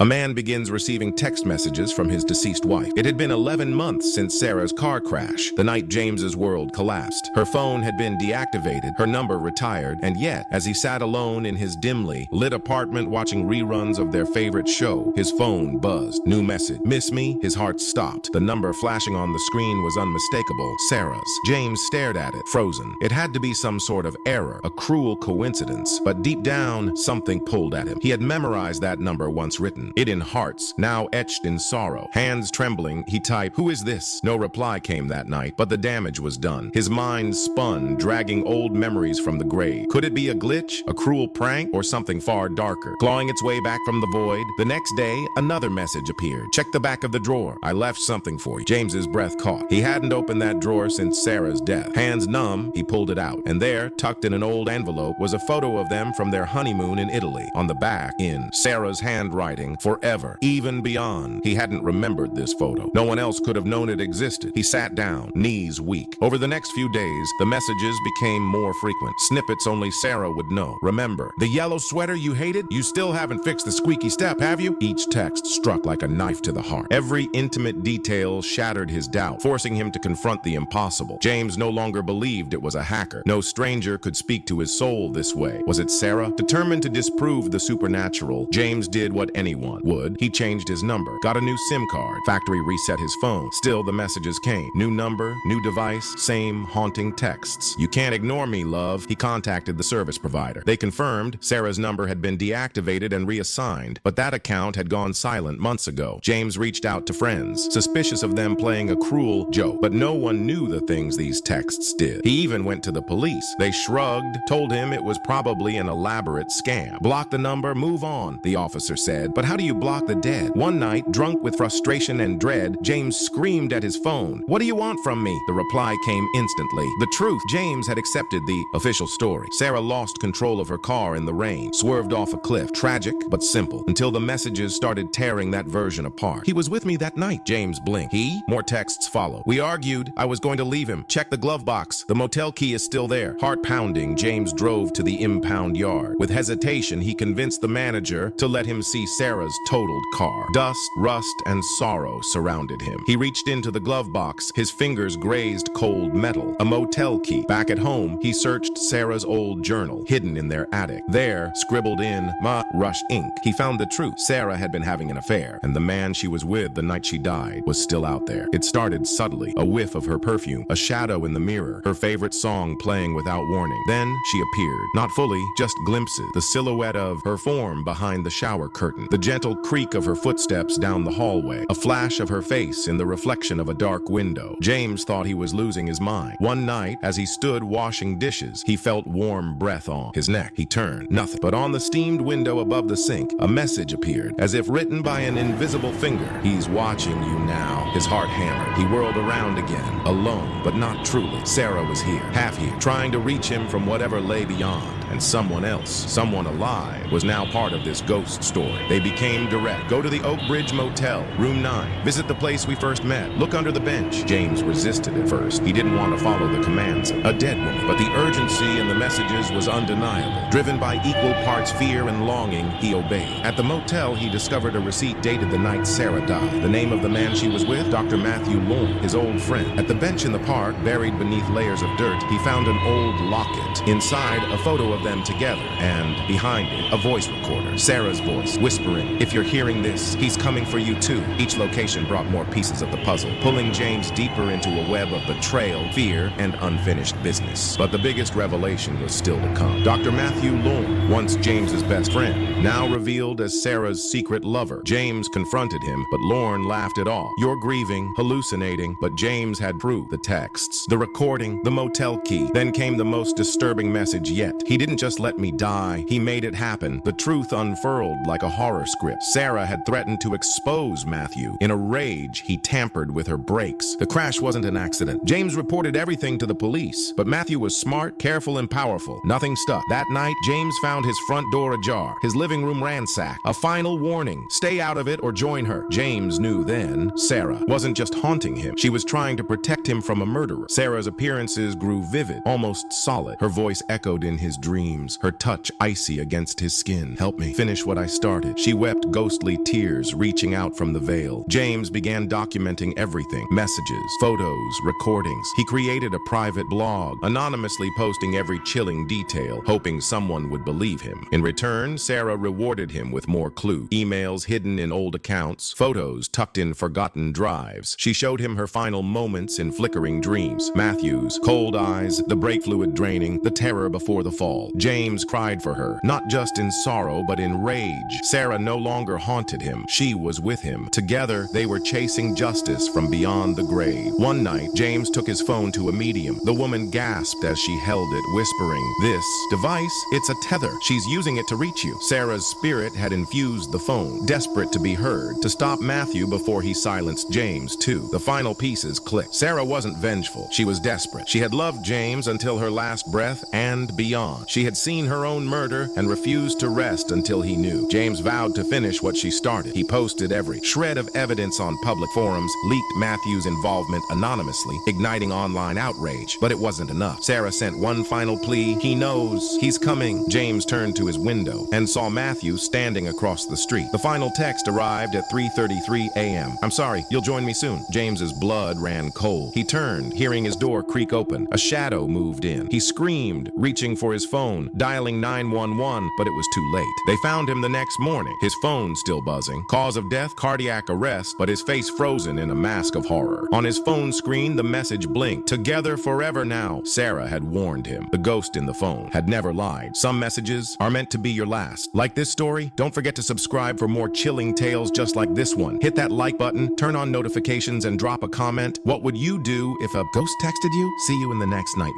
A man begins receiving text messages from his deceased wife. It had been 11 months since Sarah's car crash, the night James's world collapsed. Her phone had been deactivated, her number retired, and yet, as he sat alone in his dimly lit apartment watching reruns of their favorite show, his phone buzzed. New message. Miss me? His heart stopped. The number flashing on the screen was unmistakable. Sarah's. James stared at it, frozen. It had to be some sort of error, a cruel coincidence, but deep down, something pulled at him. He had memorized that number once written, it in hearts, now etched in sorrow. Hands trembling, he typed, "Who is this?" No reply came that night, but the damage was done. His mind spun, dragging old memories from the grave. Could it be a glitch, a cruel prank, or something far darker? Clawing its way back from the void, the next day, another message appeared. "Check the back of the drawer. I left something for you." James's breath caught. He hadn't opened that drawer since Sarah's death. Hands numb, he pulled it out, and there, tucked in an old envelope, was a photo of them from their honeymoon in Italy. On the back, in Sarah's handwriting, "Forever, even beyond." He hadn't remembered this photo. No one else could have known it existed. He sat down, knees weak. Over the next few days, the messages became more frequent. Snippets only Sarah would know. "Remember, the yellow sweater you hated? You still haven't fixed the squeaky step, have you?" Each text struck like a knife to the heart. Every intimate detail shattered his doubt, forcing him to confront the impossible. James no longer believed it was a hacker. No stranger could speak to his soul this way. Was it Sarah? Determined to disprove the supernatural, James did what anyone would. He changed his number, got a new SIM card, factory reset his phone. Still, the messages came. New number, new device, same haunting texts. "You can't ignore me, love." He contacted the service provider. They confirmed Sarah's number had been deactivated and reassigned, but that account had gone silent months ago. James reached out to friends, suspicious of them playing a cruel joke, but no one knew the things these texts did. He even went to the police. They shrugged, told him it was probably an elaborate scam. "Block the number, move on," the officer said. But how do you block the dead? One night, drunk with frustration and dread, James screamed at his phone. "What do you want from me?" The reply came instantly. The truth. James had accepted the official story. Sarah lost control of her car in the rain, swerved off a cliff. Tragic, but simple, until the messages started tearing that version apart. "He was with me that night," James blinked. "He?" More texts followed. "We argued. I was going to leave him. Check the glove box. The motel key is still there." Heart pounding, James drove to the impound yard. With hesitation, he convinced the manager to let him see Sarah's totaled car. Dust, rust, and sorrow surrounded him. He reached into the glove box. His fingers grazed cold metal. A motel key. Back at home, he searched Sarah's old journal, hidden in their attic. There, scribbled in rush ink, he found the truth. Sarah had been having an affair, and the man she was with the night she died was still out there. It started subtly, a whiff of her perfume, a shadow in the mirror, her favorite song playing without warning. Then she appeared. Not fully, just glimpses. The silhouette of her form behind the shower curtain, the gentle creak of her footsteps down the hallway, a flash of her face in the reflection of a dark window. James thought he was losing his mind. One night, as he stood washing dishes, he felt warm breath on his neck. He turned. Nothing. But on the steamed window above the sink, a message appeared, as if written by an invisible finger. "He's watching you now." His heart hammered. He whirled around again, alone, but not truly. Sarah was here, half here, trying to reach him from whatever lay beyond. And someone else, someone alive, was now part of this ghost story. They became direct. "Go to the Oak Bridge Motel, room 9. Visit the place we first met. Look under the bench." James resisted at first. He didn't want to follow the commands of a dead woman. But the urgency in the messages was undeniable. Driven by equal parts fear and longing, he obeyed. At the motel, he discovered a receipt dated the night Sarah died. The name of the man she was with, Dr. Matthew Lorne, his old friend. At the bench in the park, buried beneath layers of dirt, he found an old locket. Inside, a photo of them together, and behind it, a voice recorder. Sarah's voice, whispering, "If you're hearing this, he's coming for you too." Each location brought more pieces of the puzzle, pulling James deeper into a web of betrayal, fear, and unfinished business. But the biggest revelation was still to come. Dr. Matthew Lorne, once James's best friend, now revealed as Sarah's secret lover. James confronted him, but Lorne laughed it off. "You're grieving, hallucinating," but James had proof. The texts, the recording, the motel key. Then came the most disturbing message yet. He didn't just let me die, he made it happen. The truth unfurled like a horror script. Sarah had threatened to expose Matthew. In a rage, he tampered with her brakes. The crash wasn't an accident. James reported everything to the police, but Matthew was smart, careful, and powerful. Nothing stuck. That night, James found his front door ajar, his living room ransacked. A final warning: stay out of it or join her. James knew then Sarah wasn't just haunting him. She was trying to protect him from a murderer. Sarah's appearances grew vivid, almost solid. Her voice echoed in his dreams, her touch icy against his skin. "Help me finish what I started." She wept wept ghostly tears reaching out from the veil. James began documenting everything: messages, photos, recordings. He created a private blog, anonymously posting every chilling detail, hoping someone would believe him. In return, Sarah rewarded him with more clues: emails hidden in old accounts, photos tucked in forgotten drives. She showed him her final moments in flickering dreams. Matthew's cold eyes, the brake fluid draining, the terror before the fall. James cried for her, not just in sorrow but in rage. Sarah no longer haunted him. She was with him. Together, they were chasing justice from beyond the grave. One night, James took his phone to a medium. The woman gasped as she held it, whispering, "This device, it's a tether. She's using it to reach you." Sarah's spirit had infused the phone, desperate to be heard, to stop Matthew before he silenced James too. The final pieces clicked. Sarah wasn't vengeful. She was desperate. She had loved James until her last breath and beyond. She had seen her own murder and refused to rest until he knew. James vowed to finish what she started. He posted every shred of evidence on public forums, leaked Matthew's involvement anonymously, igniting online outrage. But it wasn't enough. Sarah sent one final plea: "He knows. He's coming." James turned to his window and saw Matthew standing across the street. The final text arrived at 3:33 a.m. "I'm sorry, you'll join me soon." James's blood ran cold. He turned, hearing his door creak open. A shadow moved in. He screamed, reaching for his phone, dialing 911, but it was too late. They found him the next morning, his phone still buzzing. Cause of death, cardiac arrest, but his face frozen in a mask of horror. On his phone screen, the message blinked: "Together forever now." Sarah had warned him. The ghost in the phone had never lied. Some messages are meant to be your last. Like this story? Don't forget to subscribe for more chilling tales just like this one. Hit that like button, turn on notifications, and drop a comment. What would you do if a ghost texted you? See you in the next night.